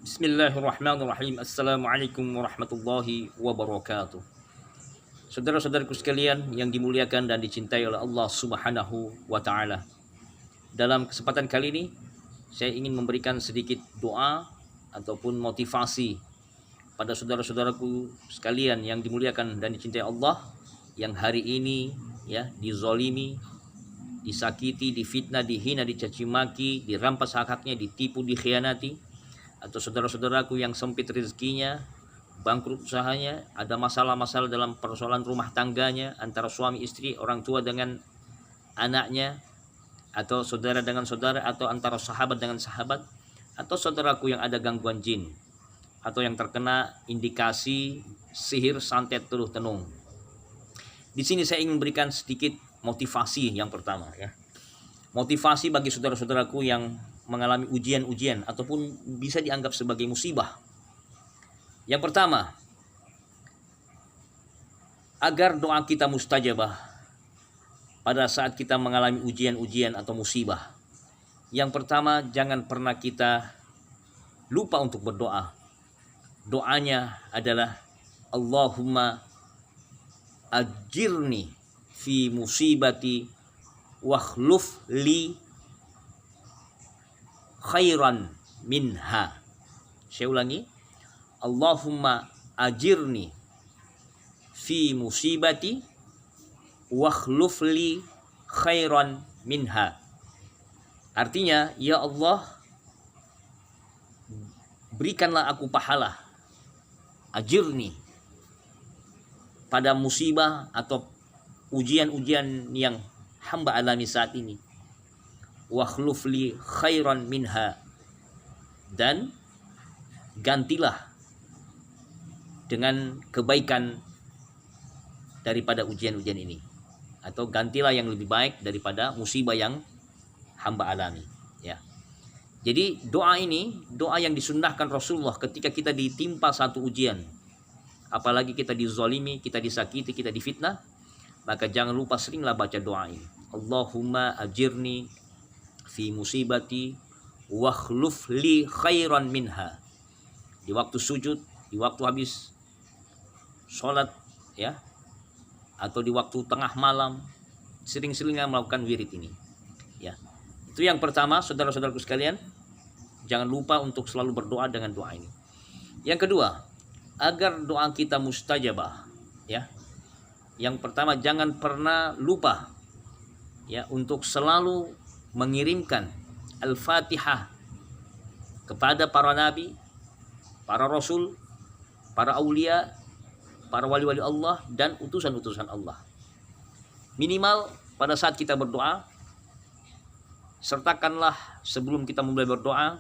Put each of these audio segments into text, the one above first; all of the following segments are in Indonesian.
Bismillahirrahmanirrahim. Assalamualaikum warahmatullahi wabarakatuh. Saudara-saudaraku sekalian yang dimuliakan dan dicintai oleh Allah Subhanahu wa taala. Dalam kesempatan kali ini saya ingin memberikan sedikit doa ataupun motivasi pada saudara-saudaraku sekalian yang dimuliakan dan dicintai Allah yang hari ini dizolimi, disakiti, difitnah, dihina, dicaci maki, dirampas hak-haknya, ditipu, dikhianati, atau saudara-saudaraku yang sempit rezekinya, bangkrut usahanya, ada masalah-masalah dalam persoalan rumah tangganya antara suami istri, orang tua dengan anaknya, atau saudara dengan saudara, atau antara sahabat dengan sahabat, atau saudaraku yang ada gangguan jin atau yang terkena indikasi sihir, santet, teluh tenung. Di sini saya ingin memberikan sedikit motivasi yang pertama ya. Motivasi bagi saudara-saudaraku yang mengalami ujian-ujian ataupun bisa dianggap sebagai musibah. Yang pertama, agar doa kita mustajabah pada saat kita mengalami ujian-ujian atau musibah. Yang pertama, jangan pernah kita lupa untuk berdoa. Doanya adalah Allahumma ajirni fi musibati wakhluf li khairan minha. Saya ulangi, Allahumma ajirni fi musibati wakhluf li khairan minha. Artinya, ya Allah, berikanlah aku pahala, ajirni, pada musibah atau ujian-ujian yang hamba alami saat ini. Wakhluf li khairan minha, dan gantilah dengan kebaikan daripada ujian-ujian ini, atau gantilah yang lebih baik daripada musibah yang hamba alami ya. Jadi doa ini doa yang disunnahkan Rasulullah ketika kita ditimpa satu ujian, apalagi kita dizalimi, kita disakiti, kita difitnah, maka jangan lupa seringlah baca doa ini. Allahumma ajirni fi musibati wakhluf li khairan minha. Di waktu sujud, di waktu habis sholat ya, atau di waktu tengah malam, sering-seringnya melakukan wirid ini ya. Itu yang pertama, saudara-saudaraku sekalian, jangan lupa untuk selalu berdoa dengan doa ini. Yang kedua, agar doa kita mustajabah ya, yang pertama, jangan pernah lupa ya untuk selalu mengirimkan Al-Fatihah kepada para nabi, para rasul, para aulia, para wali-wali Allah, dan utusan-utusan Allah. Minimal pada saat kita berdoa, sertakanlah sebelum kita mulai berdoa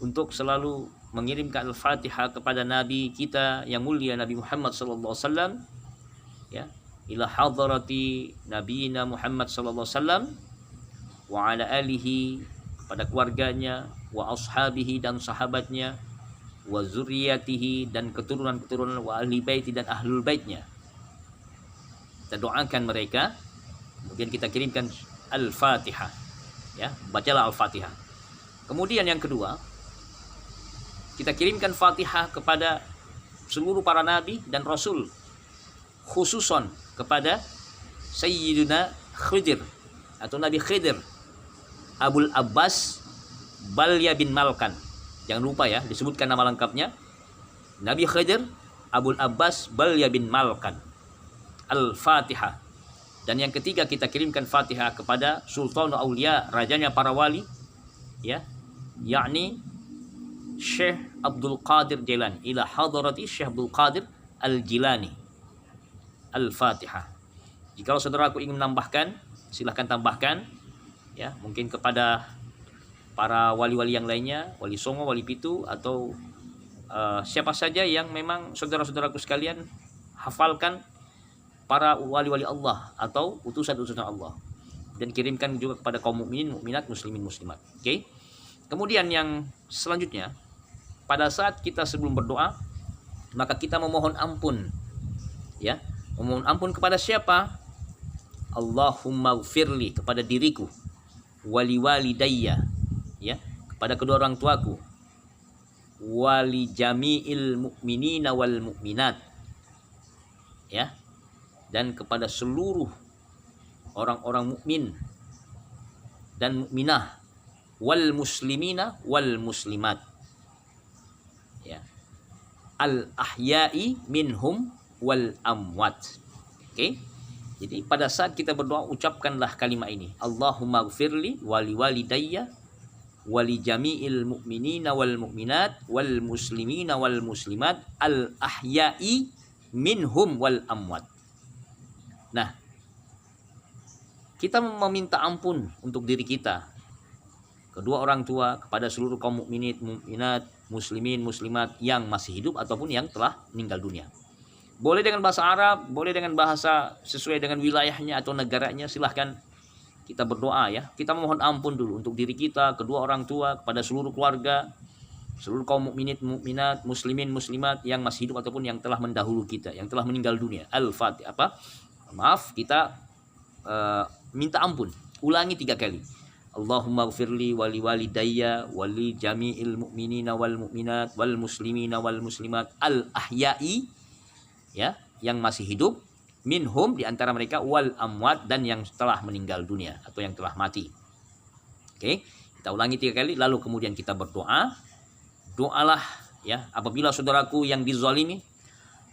untuk selalu mengirimkan Al-Fatihah kepada nabi kita yang mulia, Nabi Muhammad SAW ya, ila hadrati nabiyina Muhammad SAW wa ala alihi, kepada keluarganya, wa ashabihi, dan sahabatnya, wa zurriyatihi, dan keturunan-keturunan, wa ahli baiti, dan ahlul baitnya. Kita doakan mereka, kemudian kita kirimkan Al-Fatihah ya, bacalah Al-Fatihah. Kemudian yang kedua, kita kirimkan Fatihah kepada seluruh para nabi dan rasul, khususon kepada Sayyidina Khidir atau Nabi Khidir Abul Abbas Balya bin Malkan. Jangan lupa ya, disebutkan nama lengkapnya, Nabi Khidir Abul Abbas Balya bin Malkan. Al-Fatihah. Dan yang ketiga, kita kirimkan Fatihah kepada Sultan Aulia, rajanya para wali ya, yakni Syekh Abdul Qadir Jilani, ila hadrati Syekh Abdul Qadir Al-Jilani. Al-Fatihah. Jika saudaraku ingin menambahkan, silahkan tambahkan ya, mungkin kepada para wali-wali yang lainnya, wali songo, wali pitu, atau siapa saja yang memang saudara-saudaraku sekalian hafalkan para wali-wali Allah atau utusan-utusan Allah, dan kirimkan juga kepada kaum mukminin, mukminat, muslimin, muslimat. Oke. Kemudian yang selanjutnya, pada saat kita sebelum berdoa, maka kita memohon ampun ya. Memohon ampun kepada siapa? Allahumma gfirli, kepada diriku, wali walidayya ya, kepada kedua orang tuaku, wali jami'il mu'minina wal mu'minat, ya, dan kepada seluruh orang-orang mukmin dan mukminah, wal muslimina wal muslimat, ya, al ahya'i minhum wal amwat. Oke. Jadi pada saat kita berdoa, ucapkanlah kalimat ini, Allahumma gfirli wali walidayya wali jami'il mu'minina wal mu'minat wal muslimina wal muslimat al ahya'i minhum wal amwat. Nah, kita meminta ampun untuk diri kita, kedua orang tua, kepada seluruh kaum mukminin, mukminat, muslimin, muslimat yang masih hidup ataupun yang telah meninggal dunia. Boleh dengan bahasa Arab, boleh dengan bahasa sesuai dengan wilayahnya atau negaranya, silahkan kita berdoa, ya. Kita memohon ampun dulu untuk diri kita, kedua orang tua, kepada seluruh keluarga, seluruh kaum mukminin, mukminat, muslimin, muslimat yang masih hidup ataupun yang telah mendahulu kita, yang telah meninggal dunia. Al-Fatihah, maaf, kita minta ampun. Ulangi 3 kali. Allahumma gfirli wali walidayya wali jami'il mu'minina wal mu'minat wal muslimina wal muslimat al ahya'i, ya, yang masih hidup, minhum, di antara mereka, wal amwat, dan yang telah meninggal dunia atau yang telah mati. Oke, kita ulangi 3 kali, lalu kemudian kita berdoa. Doalah, ya, apabila saudaraku yang dizalimi,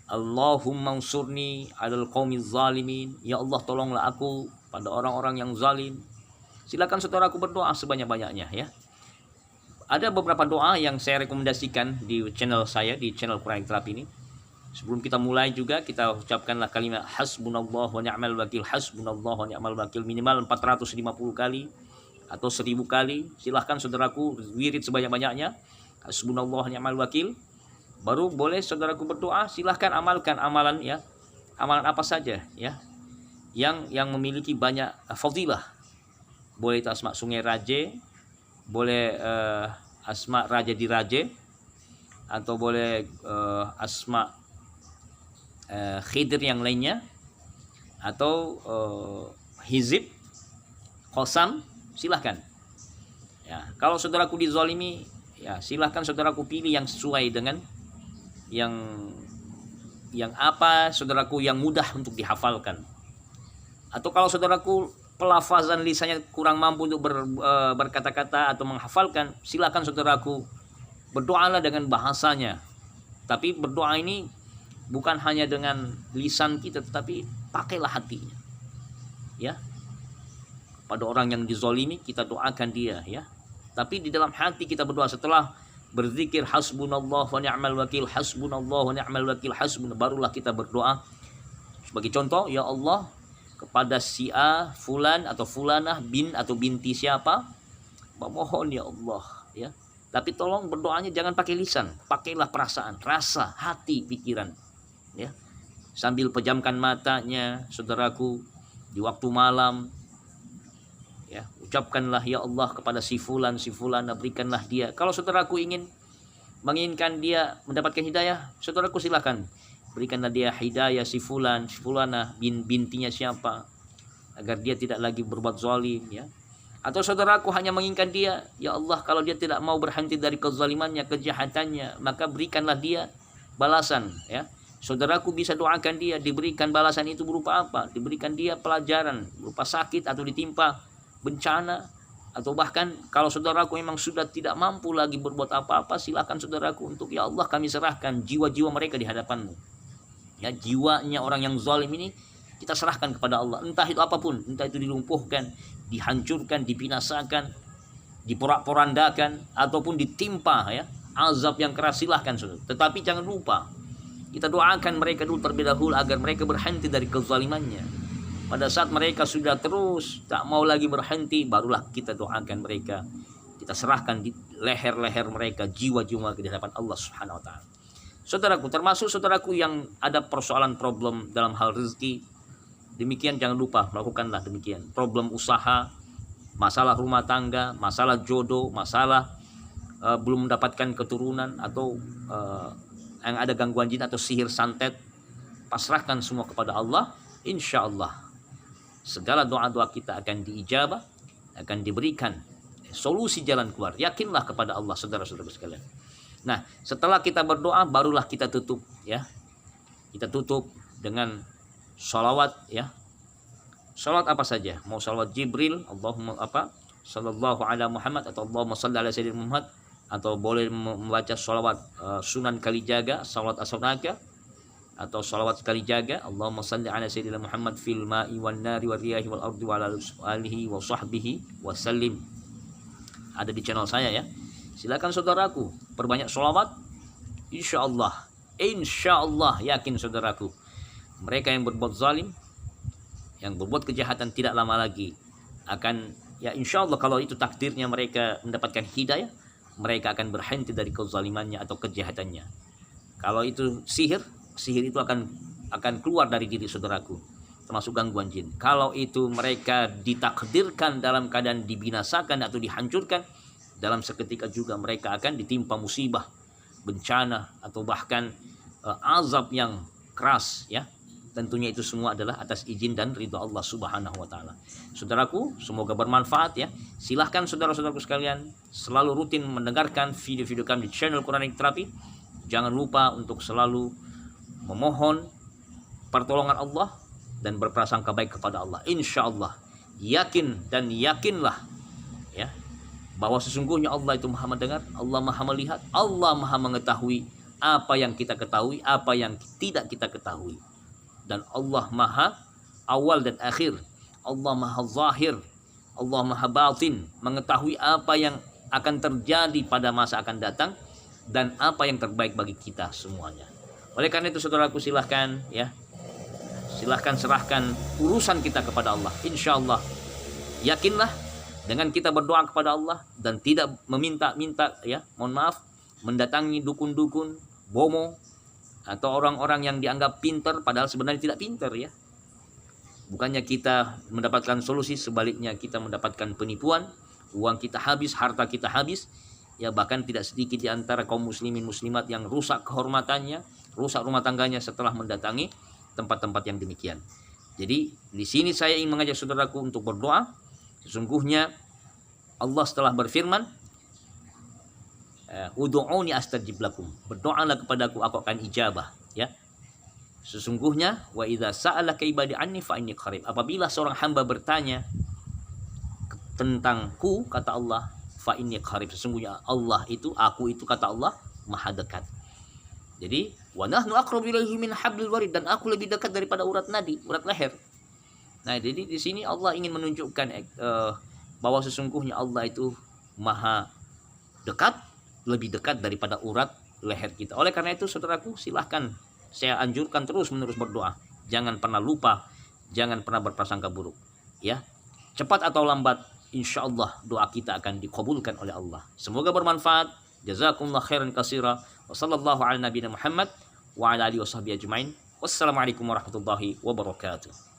Allahumma ansurni 'alal qaumiz zalimin, ya Allah tolonglah aku pada orang-orang yang zalim. Silakan saudaraku berdoa sebanyak-banyaknya, ya. Ada beberapa doa yang saya rekomendasikan di channel saya, di channel Quranic Club ini. Sebelum kita mulai juga, kita ucapkanlah kalimat hasbunallah wa ni'mal wakil, hasbunallah wa ni'mal wakil, minimal 450 kali atau 1000 kali. Silahkan saudaraku wirid sebanyak-banyaknya, hasbunallah wa ni'mal wakil. Baru boleh saudaraku berdoa. Silahkan amalkan amalan, ya, amalan apa saja, ya, yang memiliki banyak fadilah. Boleh itu asma sungai Raje, boleh asma raja di Raje, atau boleh asma Khidir yang lainnya, atau hizib, qasam, silahkan. Ya, kalau saudaraku dizalimi, ya, silahkan saudaraku pilih yang sesuai dengan yang apa saudaraku yang mudah untuk dihafalkan. Atau kalau saudaraku pelafazan lisannya kurang mampu untuk berkata-kata atau menghafalkan, silakan saudaraku berdoalah dengan bahasanya. Tapi berdoa ini bukan hanya dengan lisan kita, tetapi pakailah hatinya, ya. Pada orang yang dizalimi, kita doakan dia, ya. Tapi di dalam hati kita berdoa setelah berzikir hasbunallah wa ni'mal wakil, hasbunallah wa ni'mal wakil, barulah kita berdoa. Sebagai contoh, ya Allah, kepada si A, fulan atau fulanah, bin atau binti siapa, memohon ya Allah, ya. Tapi tolong berdoanya jangan pakai lisan, pakailah perasaan, rasa, hati, pikiran, ya. Sambil pejamkan matanya, saudaraku, di waktu malam, ya, ucapkanlah ya Allah kepada si fulan, berikanlah dia. Kalau saudaraku menginginkan dia mendapatkan hidayah, saudaraku silakan berikanlah dia hidayah si fulan, si fulanah, bintinya siapa, agar dia tidak lagi berbuat zalim, ya. Atau saudaraku hanya menginginkan dia, ya Allah, kalau dia tidak mau berhenti dari kezalimannya, kejahatannya, maka berikanlah dia balasan, ya. Saudaraku bisa doakan dia, diberikan balasan itu berupa apa? Diberikan dia pelajaran berupa sakit atau ditimpa bencana, atau bahkan kalau saudaraku memang sudah tidak mampu lagi berbuat apa-apa, silakan saudaraku untuk ya Allah kami serahkan jiwa-jiwa mereka di hadapanmu. Ya, jiwanya orang yang zalim ini kita serahkan kepada Allah, entah itu apapun, entah itu dilumpuhkan, dihancurkan, dibinasakan, diporak-porandakan, ataupun ditimpa, ya, azab yang keras, silahkan saudara. Tetapi jangan lupa kita doakan mereka dulu terlebih dahulu agar mereka berhenti dari kezalimannya. Pada saat mereka sudah terus tak mau lagi berhenti, barulah kita doakan mereka. Kita serahkan di leher-leher mereka, jiwa-jiwa di hadapan Allah Subhanahu wa taala. Saudaraku, termasuk saudaraku yang ada persoalan problem dalam hal rezeki, demikian jangan lupa melakukanlah demikian. Problem usaha, masalah rumah tangga, masalah jodoh, masalah belum mendapatkan keturunan, atau yang ada gangguan jin atau sihir santet, pasrahkan semua kepada Allah. Insya Allah segala doa-doa kita akan diijabah, akan diberikan solusi jalan keluar. Yakinlah kepada Allah, saudara-saudara sekalian. Nah, setelah kita berdoa barulah kita tutup ya. Kita tutup dengan sholawat ya. Sholawat apa saja, mau sholawat Jibril, Allahumma apa, sallallahu ala Muhammad, atau Allahumma shalli ala sayyidina Muhammad, atau boleh membaca sholawat Sunan Kalijaga, sholawat as-sunaka, atau sholawat Kalijaga, Allahumma shalli ala sayyidina Muhammad fil ma'i wan nari wal riyahi wal ardi wa ala alihi wa sahbihi wa sallim. Ada di channel saya ya. Silakan saudaraku perbanyak sholawat. Insyaallah yakin saudaraku, mereka yang berbuat zalim, yang berbuat kejahatan tidak lama lagi akan, ya insyaallah kalau itu takdirnya mereka mendapatkan hidayah, mereka akan berhenti dari kezalimannya atau kejahatannya. Kalau itu sihir itu akan keluar dari diri saudaraku, termasuk gangguan jin. Kalau itu mereka ditakdirkan dalam keadaan dibinasakan atau dihancurkan, dalam seketika juga mereka akan ditimpa musibah, bencana, atau bahkan azab yang keras ya. Tentunya itu semua adalah atas izin dan ridha Allah Subhanahu wa taala. Saudaraku, semoga bermanfaat ya. Silahkan saudara-saudaraku sekalian selalu rutin mendengarkan video-video kami di channel Quranic Therapy. Jangan lupa untuk selalu memohon pertolongan Allah dan berprasangka baik kepada Allah. Insyaallah, yakin dan yakinlah ya bahwa sesungguhnya Allah itu Maha mendengar, Allah Maha melihat, Allah Maha mengetahui apa yang kita ketahui, apa yang tidak kita ketahui. Dan Allah Maha awal dan akhir, Allah Maha zahir, Allah Maha batin, mengetahui apa yang akan terjadi pada masa akan datang dan apa yang terbaik bagi kita semuanya. Oleh karena itu saudaraku, silahkan serahkan urusan kita kepada Allah. Insyaallah, yakinlah dengan kita berdoa kepada Allah dan tidak meminta-minta ya, mohon maaf, mendatangi dukun-dukun, bomo, atau orang-orang yang dianggap pintar padahal sebenarnya tidak pintar ya. Bukannya kita mendapatkan solusi, sebaliknya kita mendapatkan penipuan, uang kita habis, harta kita habis ya. Bahkan tidak sedikit di antara kaum muslimin muslimat yang rusak kehormatannya, rusak rumah tangganya setelah mendatangi tempat-tempat yang demikian. Jadi di sini saya ingin mengajak saudaraku untuk berdoa. Sesungguhnya Allah setelah berfirman, ud'uni astajib lakum, berdoalah kepadaku aku akan ijabah ya. Sesungguhnya wa idza sa'alaka ibadi anni fa inni qarib, apabila seorang hamba bertanya tentangku, kata Allah, fa inni qarib, sesungguhnya Allah itu, aku itu, kata Allah, maha dekat. Jadi wa nahnu aqrabu ilaihi min hablil warid, dan aku lebih dekat daripada urat nadi, urat leher. Nah, jadi di sini Allah ingin menunjukkan bahwa sesungguhnya Allah itu maha dekat, lebih dekat daripada urat leher kita. Oleh karena itu saudaraku, silahkan saya anjurkan terus-menerus berdoa. Jangan pernah lupa, jangan pernah berprasangka buruk ya. Cepat atau lambat insyaallah doa kita akan dikabulkan oleh Allah. Semoga bermanfaat. Jazakumullah khairan katsira. Wa sallallahu ala nabiyina Muhammad wa ala alihi washabihi ajmain. Wassalamualaikum warahmatullahi wabarakatuh.